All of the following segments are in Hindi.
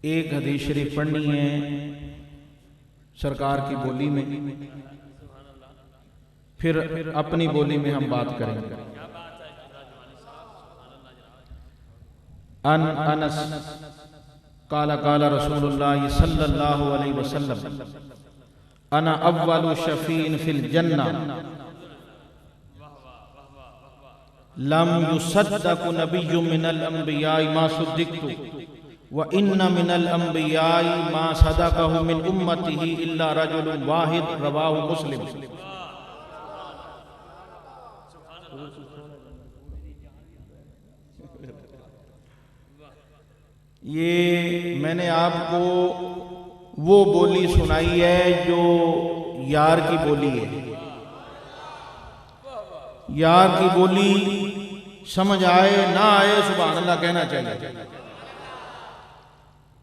एक हदीस शरीफ पढ़नी है सरकार की बोली में, फिर अपनी बोली में हम बात करेंगे। अनस काला काला रसूलुल्लाह सल्लल्लाहु अलैहि वसल्लम अना अव्वलु शफीन फिल जन्ना लम युसद्दक़ु नबिय्युम मिनल अंबिया'i मा सुद्दिक़्तु व इन्ना मिनल अंबिया'i मा सदक़हु मिन उम्मतिही इल्ला रजुलुन वाहिद रवाहु मुस्लिम। ये मैंने आपको वो बोली सुनाई है जो यार की बोली है। यार की बोली समझ आए ना आए सुभान अल्लाह कहना चाहिए।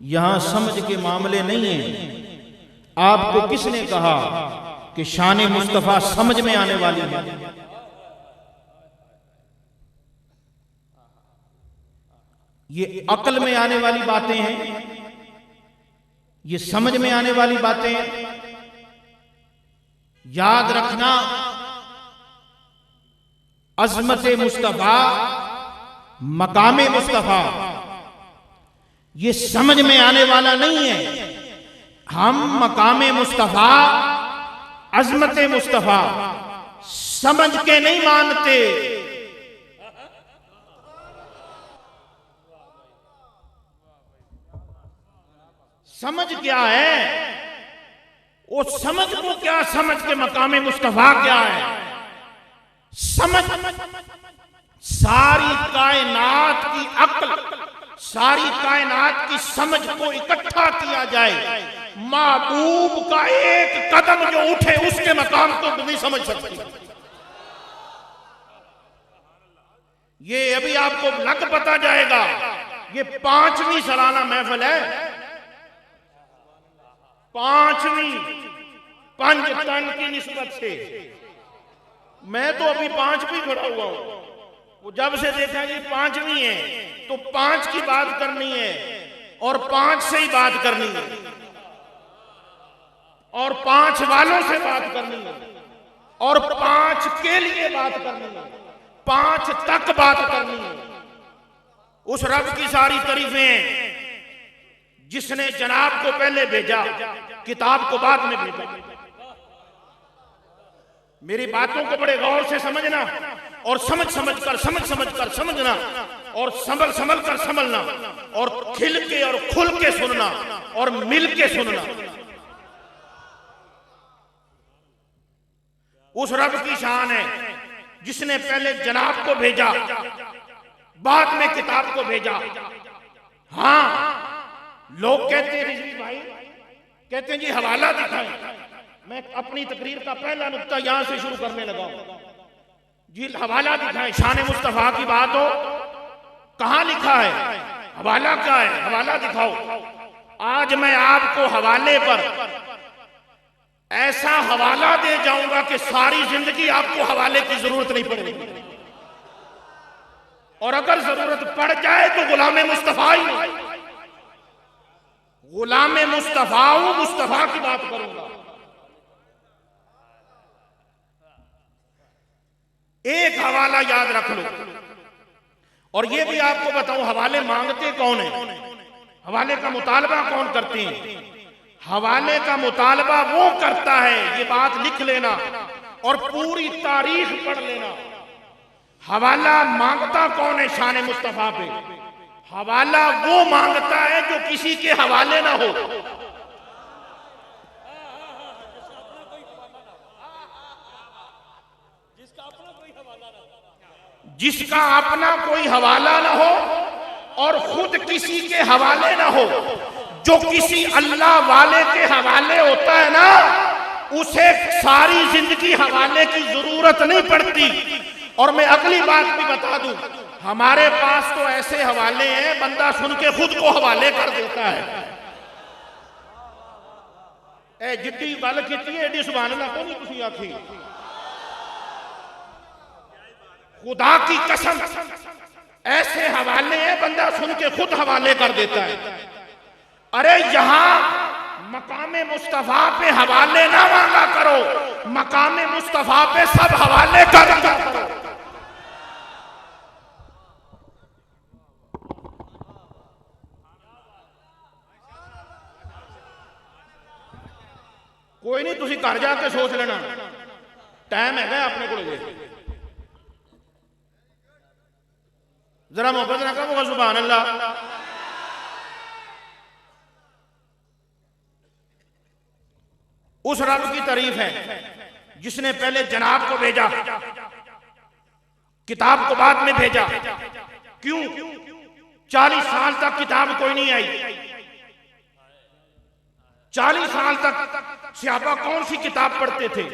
यहां समझ के मामले नहीं है। आपको किसने कहा कि शान मुस्तफा समझ में आने वाली है? ये अक्ल में आने वाली बातें हैं, ये समझ में आने वाली बातें हैं। याद रखना, अजमत मुस्तफा, मकामे मुस्तफा ये समझ में आने वाला नहीं है। हम मकामे मुस्तफा, अजमत मुस्तफा समझ के नहीं मानते। समझ क्या है? वो समझ को क्या समझ के मकामे मुस्तफा क्या है? समझ सारी कायनात की अक्ल, सारी कायनात की समझ को इकट्ठा किया जाए, महबूब का एक कदम जो उठे उसके मकाम को नहीं समझ सकती। ये अभी आपको लग पता जाएगा। ये 5वीं सालाना महफिल है, 5वीं पंचतन की निस्बत से। मैं तो अभी 5 भी खड़ा हुआ हूं। वो जब से देखा ये 5वीं है तो 5 की बात करनी है और 5 से ही बात करनी है और 5 वालों से बात करनी है और 5 के लिए बात करनी है, 5 तक बात करनी है। उस रब की सारी तारीफें हैं जिसने जनाब को पहले भेजा, किताब को बाद में भेजा। मेरी बातों को बड़े गौर से समझना और समझ समझ कर समझना और संभल कर संभलना और खिल के और खुल के सुनना और मिल के सुनना। उस रब की शान है जिसने पहले जनाब को भेजा, बाद में किताब को भेजा। हाँ, लोग कहते हैं रिजवी भाई, कहते हैं जी हवाला दिखाएं। मैं अपनी तकरीर का पहला नुक्ता यहां से शुरू करने लगा हूं जी। हवाला दिखाएं, शान मुस्तफा की बात हो, कहां लिखा है? हवाला क्या है? हवाला दिखाओ। आज मैं आपको हवाले पर ऐसा हवाला दे जाऊंगा कि सारी जिंदगी आपको हवाले की जरूरत नहीं पड़ेगी और अगर जरूरत पड़ जाए तो गुलाम मुस्तफा ही नहीं, गुलाम मुस्तफा हूं, मुस्तफा की बात करूंगा। एक हवाला याद रख लो और ये भी आपको बताऊं, हवाले मांगते कौन है, हवाले का मुतालबा कौन करते हैं? हवाले का मुतालबा वो करता है, ये बात लिख लेना और पूरी तारीख पढ़ लेना। हवाला मांगता कौन है शान मुस्तफा पे? हवाला वो मांगता है जो किसी के हवाले ना हो। जिसका अपना कोई हवाला ना हो और खुद किसी के हवाले ना हो। जो किसी अल्लाह वाले के हवाले होता है ना, उसे सारी जिंदगी हवाले की जरूरत नहीं पड़ती। और मैं अगली बात भी बता दूं, हमारे पास तो ऐसे हवाले हैं बंदा सुन के खुद को हवाले कर देता है। ए जिद्दी गल की एडी सुभान अल्लाह को नहीं तुसी आखी। खुदा की कसम ऐसे हवाले हैं बंदा सुन के खुद हवाले कर देता है। अरे यहां मकामे मुस्तफा पे हवाले ना मांगा करो, मकामे मुस्तफा पे सब हवाले कर दिया करो। कोई नहीं, तुसी घर जाके सोच लेना, टाइम है अपने को। जरा मोहब्बत ना करो, सुभान अल्लाह। उस रब की तारीफ है जिसने पहले जनाब को भेजा, किताब को बाद में भेजा। क्यों? 40 साल तक किताब कोई नहीं आई। 40 साल तक सहाबा कौन सी किताब पढ़ते थे?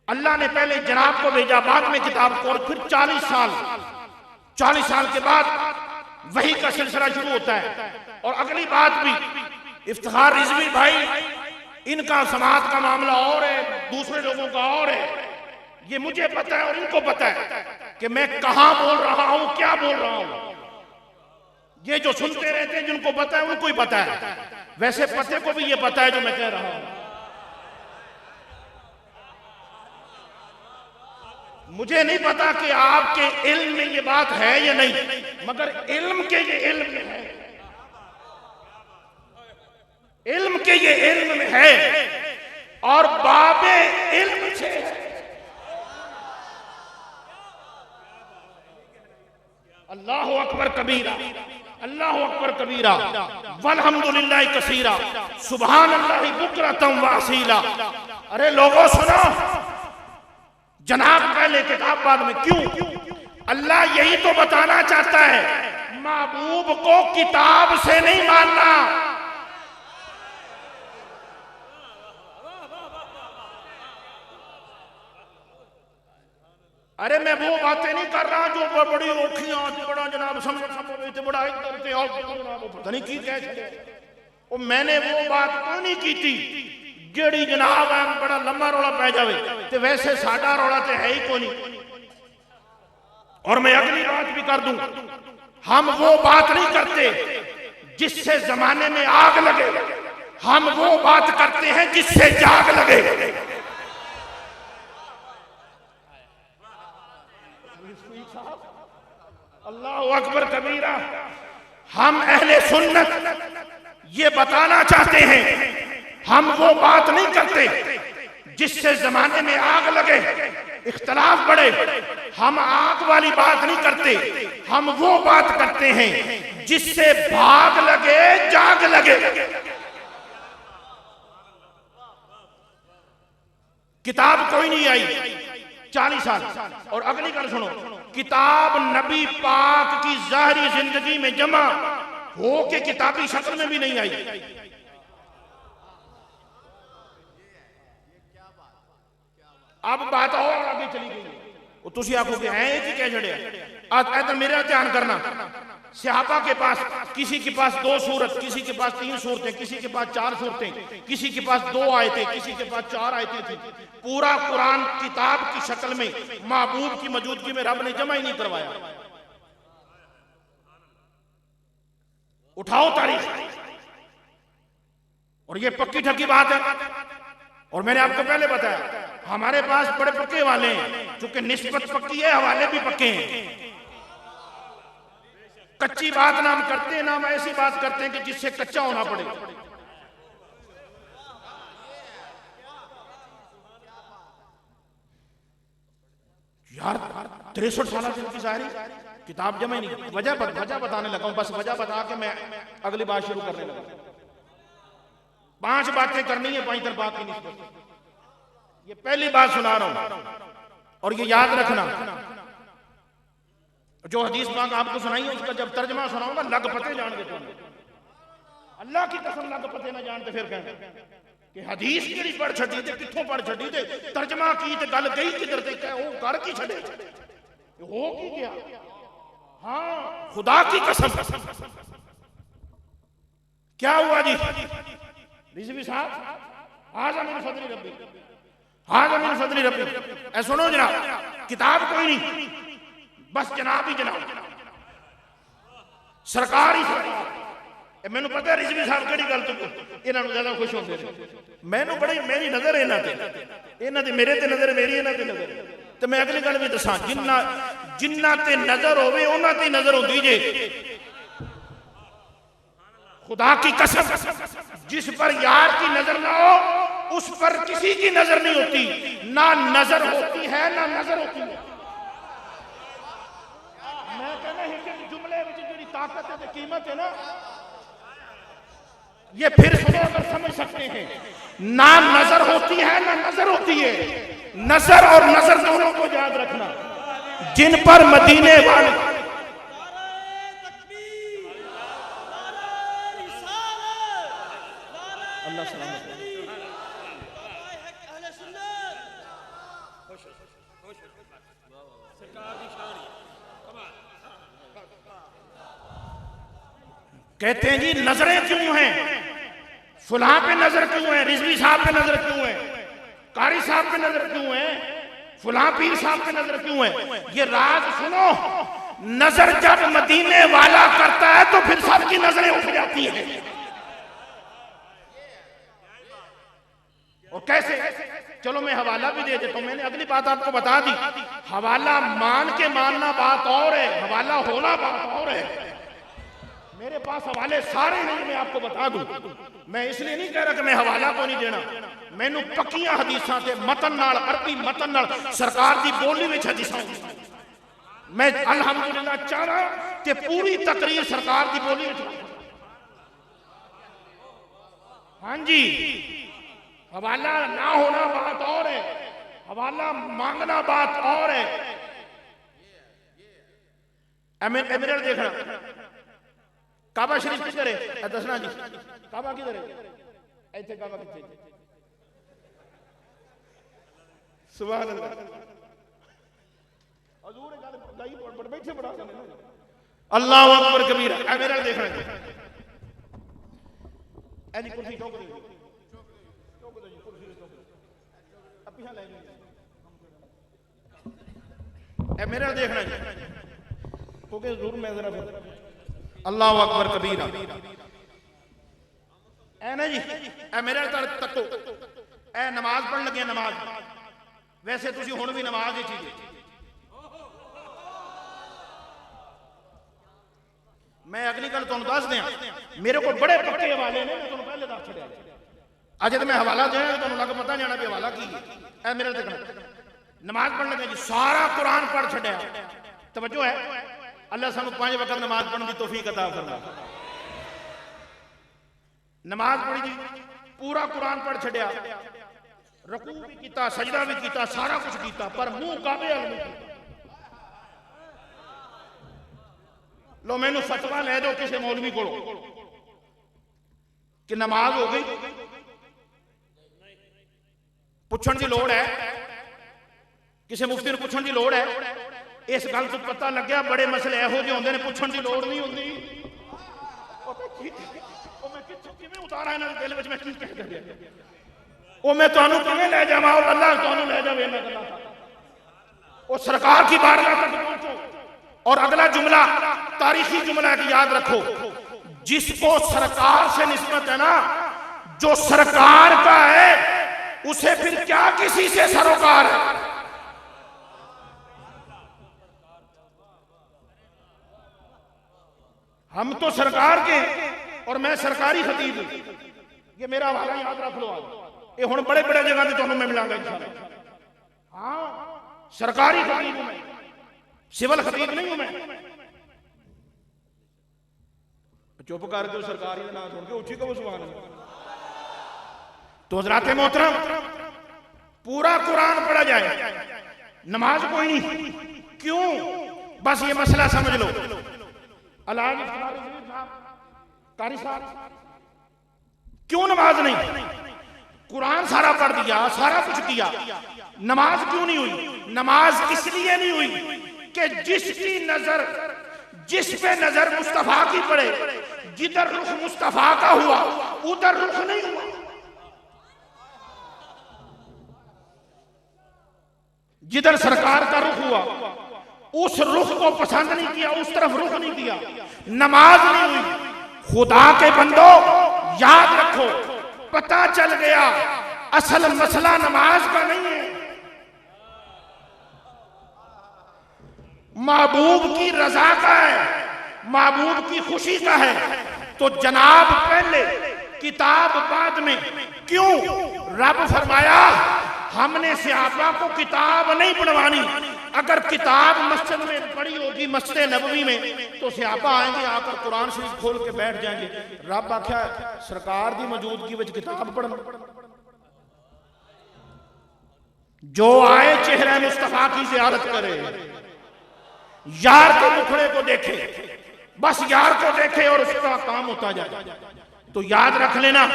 अल्लाह ने पहले जनाब को भेजा, बाद में किताब को, और फिर 40 साल के बाद वही का सिलसिला शुरू होता है। और अगली बात भी, इफ्तिखार रिजवी भाई, इनका समाज का मामला और है, दूसरे लोगों का और है। ये मुझे पता है और इनको पता है कि मैं कहां बोल रहा हूं, क्या बोल रहा हूं। ये जो सुनते रहते हैं, जिनको पता है उनको ही पता है। वैसे पते को भी ये पता है जो मैं कह रहा हूं। मुझे नहीं पता कि आपके इल्म में ये बात है या नहीं, मगर इल्म के ये इल्म में है, इल्म के ये इल्म में है, और बाबे इल्म से है। अल्लाहु अकबर कबीरा, अल्लाहु अकबर कबीरा, वल्हम्दुलिल्लाहि कसीरा, सुभान अल्लाहि बुकरतम व असीला। अरे लोगों सुनो, जनाब पहले किताब बाद में। क्यों? अल्लाह यही तो बताना चाहता है, महबूब को किताब से नहीं मानना। अरे मैं वो बातें नहीं कर रहा जो बड़ी औखियां, बड़ा जनाब समझ बड़ा पता नहीं की कह चले। और मैंने वो बात क्यों नहीं की थी जेड़ी जनाब है बड़ा लंबा रौला पै जावे, ते वैसे साडा रौला तो है ही कोई नहीं। और मैं अगली बात भी कर दूं, हम वो बात नहीं करते जिससे जमाने में आग लगे, हम वो बात करते हैं जिससे जाग लगे। अल्लाहु अकबर कबीरा। हम अहले सुन्नत ये बताना चाहते हैं, हम वो बात नहीं करते जिससे जमाने में आग लगे, इख्तलाफ बढ़े। हम आग वाली बात नहीं करते, हम वो बात करते हैं जिससे भाग लगे, जाग लगे। किताब कोई नहीं आई 40 साल। और अगली गल सुनो, किताब नबी पाक की ज़ाहरी जिंदगी में जमा हो के किताबी शक्ल में भी नहीं आई। अब बात और आगे चली गई। वो तुसी आखोगे हैं कि कह छड़िया। आज इधर मेरा ध्यान करना, सहाबा के पास, किसी के पास 2 सूरत, किसी के पास 3 सूरतें, किसी के पास 4 सूरतें, किसी के पास 2 आयतें, किसी के पास 4 आयतें थी। पूरा कुरान किताब की शक्ल में महबूब की मौजूदगी में रब ने जमा ही नहीं करवाया। उठाओ तारीख, और ये पक्की ठक्की बात है। और मैंने आपको पहले बताया, हमारे पास बड़े पक्के वाले हैं, चूंकि निस्बत पक्की है, हवाले भी पक्के हैं। कच्ची बात ना हम करते हैं, ना हम ऐसी बात करते हैं कि जिससे कच्चा होना पड़े। यार 63 साल की सारी किताब जमा ही नहीं। वजह बताने लगा हूं, बस वजह बता के मैं अगली बात शुरू करने लगा। 5 बातें करनी है 5 तरफा की निस्बत। ये पहली बात सुना रहा हूं, और ये याद रखना, जो हदीस पाक आपको सुनाई है उसका जब तर्जमा सुनाऊंगा लग पते जान के तुम। अल्लाह की कसम लग पते ना जानते फिर कहें कि हदीस केड़ी पढ़ छड़ी ते कित्थों पढ़ छड़ी ते तर्जमा की ते गल गई किधर ते कह वो कर की छड़े हो की गया। हाँ खुदा की कसम क्या हुआ जी रिजवी साहब, हाज़ा मिन फज़ली रब्बी, हाज़ा मिन फज़ली रब्बी। ऐ सुनो जनाब, किताब कोई नहीं, बस जनाब ही जनाब, सरकार ही सरकार। मैनू पता रिजवी साहब किहड़ी गल तो इन्हां नूं ज़्यादा खुश होंदे ने। मैनू बड़ी मेरी नज़र इन्हां ते मेरे ते नज़र मेरी इन्हां ते नज़र। तो मैं अगली गल भी दसां, जिन्ना ते नज़र होवे उन्हां ते नज़र होंदी जे। खुदा की कसम, जिस पर यार की नजर ना हो उस पर किसी की नजर नहीं होती। ना नजर होती है ना नजर होती है। मैं कहना है कि जुमले में जी ताकत है, कीमत है ना, ये फिर सुनो अगर समझ सकते हैं। ना नजर होती है ना नजर होती है। नजर और नजर दोनों को याद रखना। जिन पर मदीने वाले अल्लाह सलामत कहते हैं जी नजरें क्यों हैं, फुलां पे नजर क्यों है, रिजवी साहब पे नजर क्यों है, कारी साहब पे नजर क्यों है, फुलां पीर साहब पे नजर क्यों है। ये राज सुनो, नजर जब मदीने वाला करता है तो फिर सबकी नजरें उठ जाती है। और कैसे? चलो मैं हवाला भी दे देता हूं। मैंने अगली बात आपको बता दी। हवाला मान के मानना बात और है, हवाला होना बात और है। मेरे पास हवाले सारे नहीं, मैं आपको बता दूं। मैं इसलिए नहीं कह रहा कि मैं हवाला को नहीं देना। मैनू पक्कियां हदीसां ते मतन नाल, अरबी मतन नाल, सरकार दी बोली विच हदीसां। मैं अल्हम्दुलिल्लाह चाह रहा कि पूरी तकरीर सरकार दी बोली विच। हां जी, हवाला ना होना बात और है, हवाला मांगना बात और है। एमिरल देखना, काबा शरीफ किधर है दसना जी, काबा किधर है? ऐसे काबा किथे? सुभान अल्लाह। हजूर गल गई बड़ बैठे बड़ा अल्लाह अकबर कबीरा। एमिरल देखना ऐनी कुर्सी ठोक दे, मेरा देखना क्योंकि जरूर मैं जरा अल्लाह अकबर कबीरा ऐ ना जी। ऐ मेरे तको ऐ नमाज पढ़ लगे, नमाज वैसे तुसी हुण भी नमाज ही चीज। मैं अगली गल तुहानू दस दियां, मेरे को बड़े पक्के हवाले ने, मैं तुहानू पहले दस छड़िया। अजे तो मैं हवाला देना तुहानू लग पता जाना भी हवाला की है। ऐ मेरे देखना नमाज पढ़ लगे जी, सारा कुरान पढ़ छड़िया। तवज्जो है, अल्लाह सानू 5 वक्त नमाज पढ़ने की तौफीक अता फरमाए। नमाज पढ़ी जी, पूरा कुरान पढ़ छड़िया, रकू भी किया, सजदा भी किया, सारा कुछ किया, पर मुंह काबे अल नहीं। लो मैनू फतवा लै दो किसी मौलवी को कि नमाज हो गई, पुछण की लोड़ है, किसी मुफ्ती को पुछण की लोड़ है। इस गल तो पता लग्या बड़े मसले इहो जिहे होंदे ने पुछण की लोड़ नहीं होंदी। मैं किवें उतारा इन्हां दे दिल विच, मैं की कह दिया ओ मैं तुहानू किवें लै जावां, और अल्लाह तुहानू लै जावे इन्हां गल्लां तक। ओ सरकार की बारगाह तक पहुंचो। और अगला जुमला तारीखी जुमला की याद रखो, जिसको सरकार से निस्बत है ना, जो सरकार का है उसे फिर क्या किसी से सरोकार है। हम तो सरकार के और मैं सरकारी खतीब हूं। ये मेरा हवाला याद रख लो। आज ये हुण बड़े बड़े जगह पे तुहानू मैं मिलांगा इंशाअल्लाह। हाँ, सरकारी खतीब हूं मैं, सिविल खतीब नहीं हूं मैं। चुप करके सरकारी का नाम सुन के उठी कहो सुभान अल्लाह। तो हज़रात मोहतरम, पूरा कुरान पढ़ा जाए, नमाज कोई नहीं। क्यों? बस ये मसला समझ लो। कारी साहब क्यों नमाज नहीं? कुरान सारा पढ़ दिया, सारा कुछ किया, नमाज क्यों नहीं हुई? नमाज इसलिए नहीं हुई कि जिसकी नजर, जिस पे नजर मुस्तफा की पड़े, जिधर रुख मुस्तफा का हुआ उधर रुख नहीं हुआ। जिधर सरकार का रुख हुआ उस रुख को पसंद नहीं किया, उस तरफ रुख नहीं किया, नमाज नहीं हुई। खुदा के बंदो याद रखो, पता चल गया असल मसला नमाज का नहीं है, महबूब की रजा का है, महबूब की खुशी का है। तो जनाब पहले किताब बाद में। क्यों? रब फरमाया हमने सहाबा को किताब नहीं पढ़वानी। अगर किताब मस्जिद में पड़ी होगी, मस्जिद नबवी में, तो सहाबा आएंगे, आकर कुरान शरीफ खोल के बैठ जाएंगे। रब आख्या सरकार की मौजूदगी में किताब पढ़ना। जो आए चेहरा मुस्तफा की ज़ियारत करे, यार के मुखड़े को देखे, बस यार को देखे और उसका काम होता जाए। तो याद रख लेना।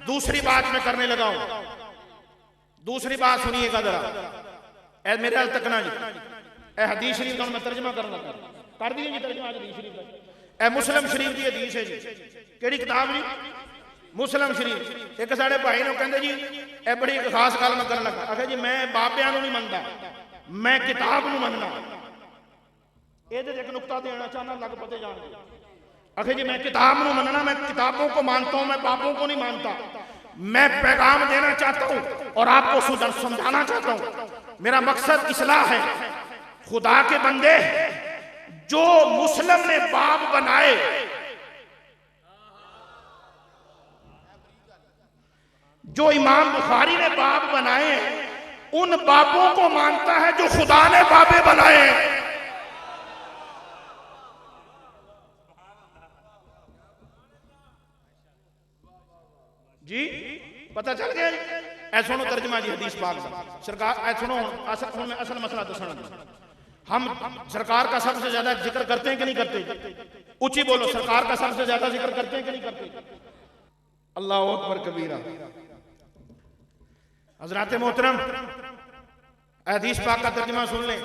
दूसरी बात मैं करने लगा हूं, दूसरी बात सुनिएगा जरा, ए मेरे हाल तक ना जी। ए हदीस शरीफ का मैं तर्जमा करना कर दिए जी, तर्जमा हदीस शरीफ का। ए मुस्लिम शरीफ की हदीस है जी। केड़ी किताब जी? मुस्लिम शरीफ। एक साढ़े भाई ने कहते जी ए बड़ी एक खास गल मैं करन लगा। आखिर जी मैं बाबियां नहीं मनता, मैं किताब नूं मनना। ये एक नुकता देना चाहना, लग पते जान। आखिर जी मैं किताब नूं मनना, मैं किताबों को मानता हूं, मैं बाबों को नहीं मानता। मैं पैगाम देना चाहता हूं और आपको समझाना चाहता हूं। मेरा मकसद इस्लाह है। खुदा के बंदे, जो मुस्लिम ने बाब बनाए, जो इमाम बुखारी ने बाब बनाए, उन बाबों को मानता है जो खुदा ने बाबे बनाए हैं। जी पता चल गया? ऐ सुनो तर्जमा जी हदीस पाक का। सरकार ऐ सुनो, असल मसला दसना। हम सरकार का सबसे ज्यादा जिक्र करते हैं कि नहीं करते? ऊंची बोलो, सरकार का सबसे ज्यादा जिक्र करते हैं कि नहीं करते? अल्लाह अकबर कबीरा। हजरात मोहतरम, हदीस पाक का तर्जमा सुन लें।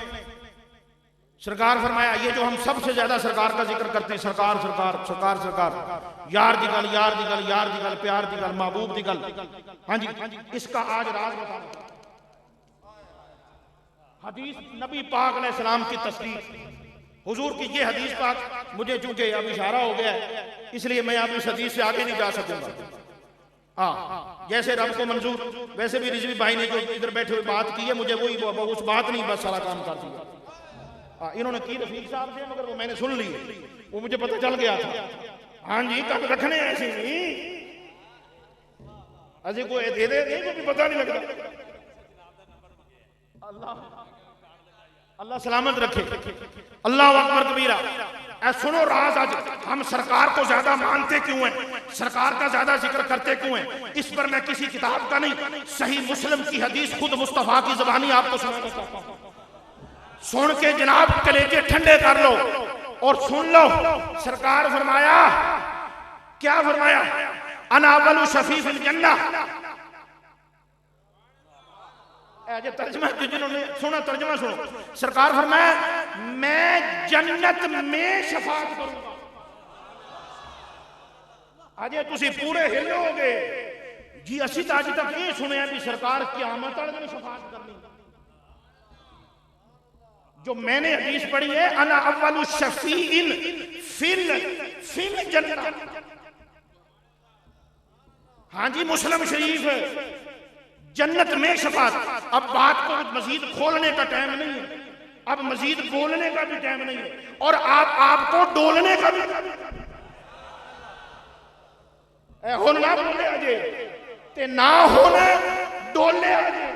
सरकार फरमाया, ये जो हम सबसे ज्यादा सरकार का जिक्र करते हैं, सरकार सरकार सरकार सरकार, यार दी गल यार दी गल यार दी गल, प्यार दी गल, महबूब दी गल। हाँ जी, इसका आज राज बता। हदीस नबी पाक अलैहिस्सलाम की तस्दीक, हुजूर की ये हदीस पाक। मुझे चूंकि अब इशारा हो गया है, इसलिए मैं अब इस हदीस से आगे नहीं जा सकूंगा। हाँ, जैसे रब को मंजूर, वैसे भी रिजवी भाई ने जो इधर बैठे हुए बात की है, मुझे वही उस बात नहीं, बस सारा काम कर दिया। इन्होंने की रफीक साहब से, मगर वो मैंने सुन ली, वो मुझे पता चल गया था। हाँ जी, कब रखने ऐसे नहीं, अजय को दे दे नहीं, को भी पता नहीं लगता। अल्लाह अल्लाह सलामत रखे। अल्लाह अकबर कबीरा। ऐ सुनो राज, आज हम सरकार को ज्यादा मानते क्यों हैं, सरकार का ज्यादा जिक्र करते क्यों हैं? इस पर मैं किसी किताब का नहीं, सही मुस्लिम की हदीस खुद मुस्तफा की ज़बानी आपको सुनाना चाहता हूं। सुन के जनाब कलेजे ठंडे कर लो और सुन लो। सरकार फरमाया, क्या फरमाया? अना अव्वलु शफी फिल जन्नह। ऐसे तर्जमा, जिन्होंने सुना तर्जमा सुनो। सरकार फरमाया, मैं जन्नत में शफात करूंगा। अजे तुसी पूरे हिलोगे जी। असी तो अज तक ये सुने भी सरकार क़यामत वाले दिन शफात करनी। जो मैंने हदीस पढ़ी है, अना अव्वलु शफीइन फिल जन्नह। हाँ जी, मुस्लिम शरीफ है, जन्नत में शफात। अब बात को मजीद खोलने का टाइम नहीं है, अब मजीद बोलने का भी टाइम नहीं है, और आपको डोलने का भी। होना ना बोले अजे, ते ना होना डोले अजे,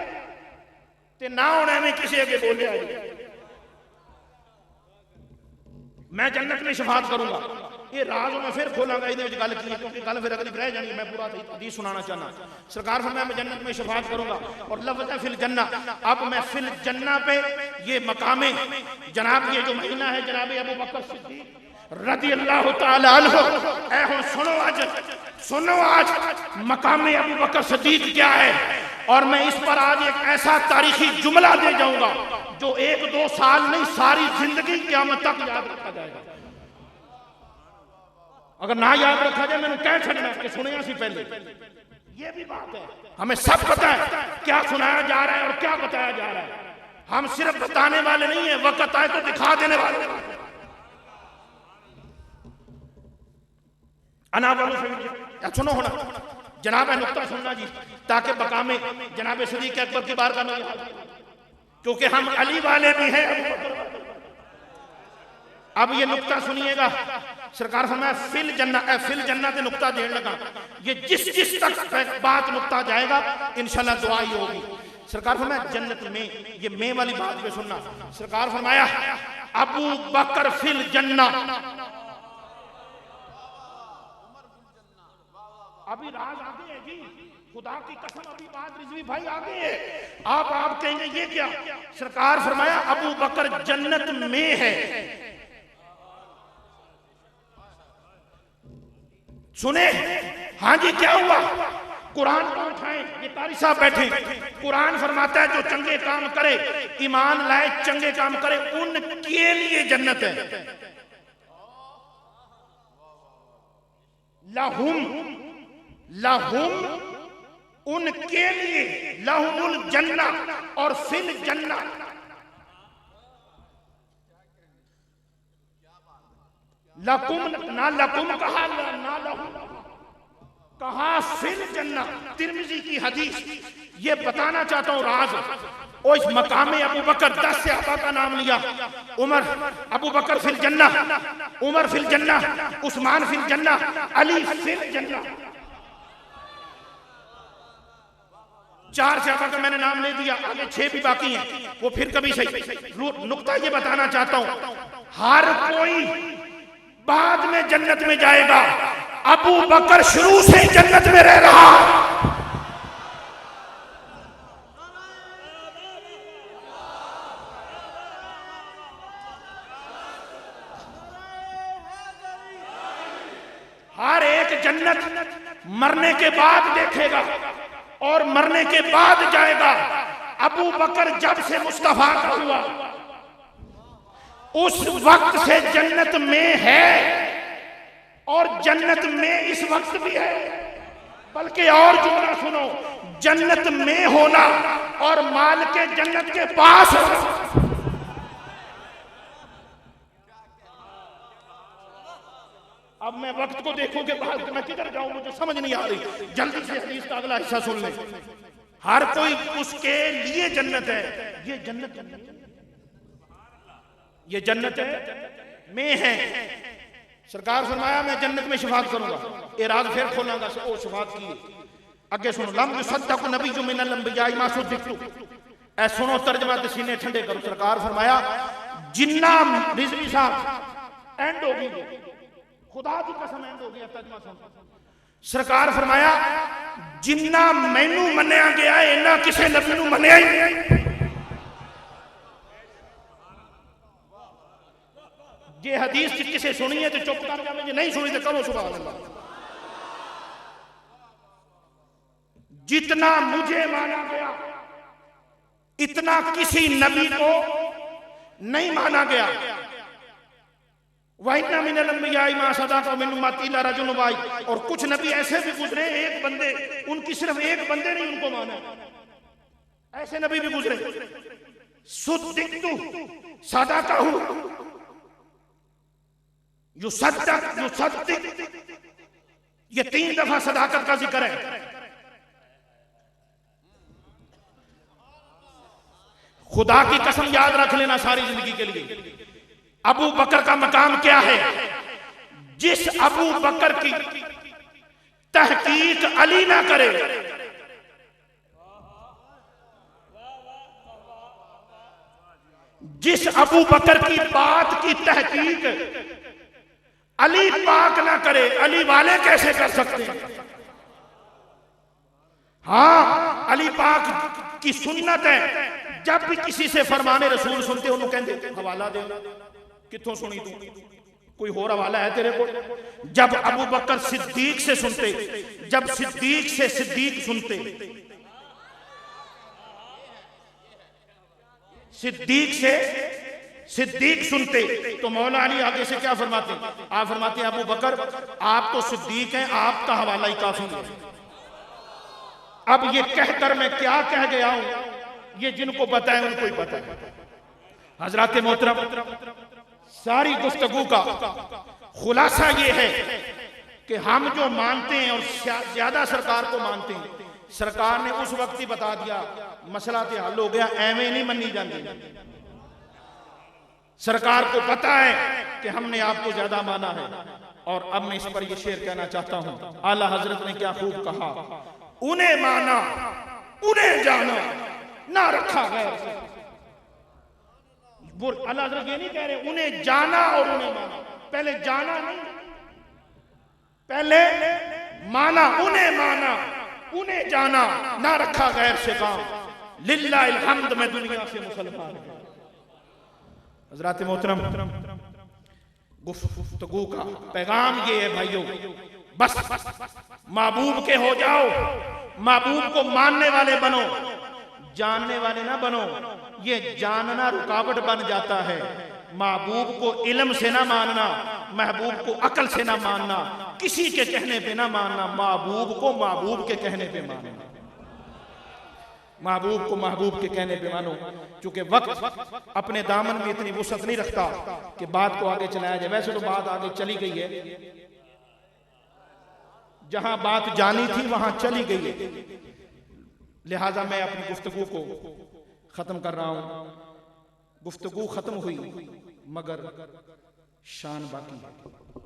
ते ना होना में किसी अगे बोले अजे। मैं जन्नत में शफात करूंगा। ये राज मैं फिर खोलांगा, ये गल की, क्योंकि गल फिर अगली रह जानी। मैं पूरा हदीस सुनाना चाहना। सरकार फरमाया, मैं जन्नत में शफात करूंगा। और लफ्ज़ है फिल जन्नह। अब मैं फिल जन्नह पे, ये मकामे जनाब, ये जो महीना है जनाब अबू बकर सिद्दीक रज़ी अल्लाह तआला अन्हु। ऐ हुण सुनो, आज सुनो, आज मकामे अबू बकर सिद्दीक क्या है। और मैं इस पर आज एक ऐसा तारीखी जुमला दे जाऊंगा जो 1-2 साल नहीं, सारी जिंदगी क़यामत तक याद रखा जाएगा। अगर ना याद रखा जाए, मैंने कह छड़ना कि सुनिया सी पहले। ये भी बात है, हमें सब पता है क्या सुनाया जा रहा है और क्या बताया जा रहा है। हम सिर्फ बताने वाले नहीं है, वक्त आए तो दिखा देने वाले। अना वालों से सुनो होना जनाब नुक्ता सुनना जी, ताकि मकाम जनाब सदीक अकबर की बारगाह में, क्योंकि हम अली वाले भी हैं। अब ये नुक्ता सुनिएगा, सरकार फरमाया फिल जन्नत नुक्ता देने लगा। ये जिस तक बात नुक्ता जाएगा इंशाल्लाह दुआ ही होगी। सरकार फरमाया जन्नत में, ये में वाली बात पे सुनना। सरकार फरमाया अबू बकर फिल जन्नत। अभी राज आगे है जी, खुदा की कसम, अभी बात रिजवी भाई आगे है। आप कहेंगे ये क्या? सरकार फरमाया अबू बकर जन्नत में है। सुने? हाँ जी, क्या हुआ? कुरान को उठाएं, ये कारी साहब बैठे। कुरान फरमाता है जो चंगे काम करे, ईमान लाए, चंगे काम करे, उनके लिए जन्नत है। लहुम उनके लिए, लहुमुल जन्ना और फिल जन्ना। लकुम ना लकुम कहा, ना लहुम कहा, फिल जन्ना। तिरमिजी की हदीस। ये बताना चाहता हूं राज। और इस मकाम अबू बकर 10 सहाबा का नाम लिया। उमर, अबू बकर फिल जन्ना, उमर फिल जन्ना, उस्मान फिल जन्ना, अली फिल जन्ना। 4 सहाबा का मैंने नाम ले दिया, आगे 6 भी बाकी हैं, वो फिर कभी सही। नुक्ता ये बताना चाहता हूं, हर कोई बाद में जन्नत में जाएगा। अबू बकर शुरू से जन्नत में रह रहा। हर एक जन्नत मरने के बाद देखेगा और मरने के बाद जाएगा। अबू बकर जब से मुस्तफा का हुआ उस वक्त से जन्नत में है और जन्नत में इस वक्त भी है। बल्कि और जुमला सुनो, जन्नत में होना और माल के जन्नत के पास होना। अब मैं वक्त को देखूं के बाद मैं किधर जाऊं, मुझे समझ नहीं आ रही। जल्दी से हदीस का अगला हिस्सा सुन ले। हर कोई उसके लिए जन्नत है। ये जन्नत है में है। सरकार फरमाया मैं जन्नत में शफाअत करूंगा। इराद फिर खोलांगा, ओ शफाअत की। आगे सुनो, लम युसद्दक़ नबिय्युम मिनल अंबिया'i मा सुद्दिक़्तु। ऐ सुनो तर्जुमा ते सीने ठंडे करो। सरकार फरमाया जिन्ना रिजवी साहब एंड हो गई, खुदा की कसम एंड हो गया। तर्जुमा सुन। सरकार फरमाया जिन्ना मैनू मन्निया गया है इन्ना किसी नबी नू मन्निया ही नहीं। जे हदीस किसे सुनी है तो चुप कर जावे, जे नहीं सुनी तो करो सुभान अल्लाह। जितना मुझे माना गया इतना किसी नबी को नहीं माना गया। वइन्ना मिनल अंबिया'i मा सदक़ा मिन उम्मती इल्ला रजुलुन वाहिद। और कुछ नबी ऐसे भी गुजरे, एक बंदे, उनकी सिर्फ एक बंदे ने उनको माना। ऐसे नबी भी गुजरे। सुद्दिक़्तु सदक़हु, युसद्दिक़, ये 3 दफा सदाकत का जिक्र है। खुदा की कसम याद रख लेना सारी जिंदगी के लिए। अबू बकर का मकाम क्या है? जिस अबू बकर की तहकीक अली ना करे, जिस अबू बकर की बात की तहकीक अली पाक ना करे, अली वाले कैसे कर सकते हैं? हाँ, अली पाक की सुन्नत है जब भी किसी से फरमाने रसूल सुनते उन्होंने कहते हवाला दे, कित्थों सुनी तू, कोई और हवाला है तेरे को? जब अबू बकर सिद्दीक से सुनते, जब सिद्दीक से सिद्दीक सुनते, सिद्दीक से सिद्दीक सुनते तो मौला अली आगे से क्या फरमाते? आप फरमाते अबू बकर आप तो सिद्दीक हैं, आपका हवाला ही काफी है। अब ये कहकर मैं क्या कह गया हूं, ये जिनको पता है उनको ही पता है। हजरात मोहतरम, सारी गुफ्तगू का खुलासा ये है कि हम जो मानते हैं और ज्यादा सरकार को मानते हैं, सरकार ने उस वक्त ही बता दिया मसला तो हल हो गया, एवं नहीं मनी जाती। सरकार को पता है कि हमने आपको ज्यादा माना है। और अब मैं इस पर यह शेर कहना चाहता हूं, आला हजरत ने क्या खूब कहा, उन्हें माना उन्हें जाना ना रखा गैर से। वो आला हजरत ये नहीं कह रहे उन्हें जाना और उन्हें माना, पहले जाना नहीं, पहले माना, उन्हें माना उन्हें जाना, ना रखा गैर से काम, लिल्लाहिल हम्द में दुनिया से मुसलमान है। हज़रात मोहतरम, गुफ्तगू का पैगाम ये है भाइयों, बस महबूब के हो जाओ, महबूब को मानने वाले बनो, जानने वाले ना बनो। ये जानना रुकावट बन जाता है। महबूब को इल्म से ना मानना, महबूब को अकल से ना मानना, किसी के कहने पे ना मानना, महबूब को महबूब के कहने पे मानना। महबूब को महबूब के कहने पे मानो, क्योंकि वक्त अपने दामन में इतनी वुसअत नहीं रखता कि बात को आगे चलाया जाए। वैसे तो बात आगे चली गई है, जहां बात जानी थी वहां चली गई है, लिहाजा मैं अपनी गुफ्तगू को खत्म कर रहा हूं। गुफ्तगू खत्म हुई मगर शान बाकी है।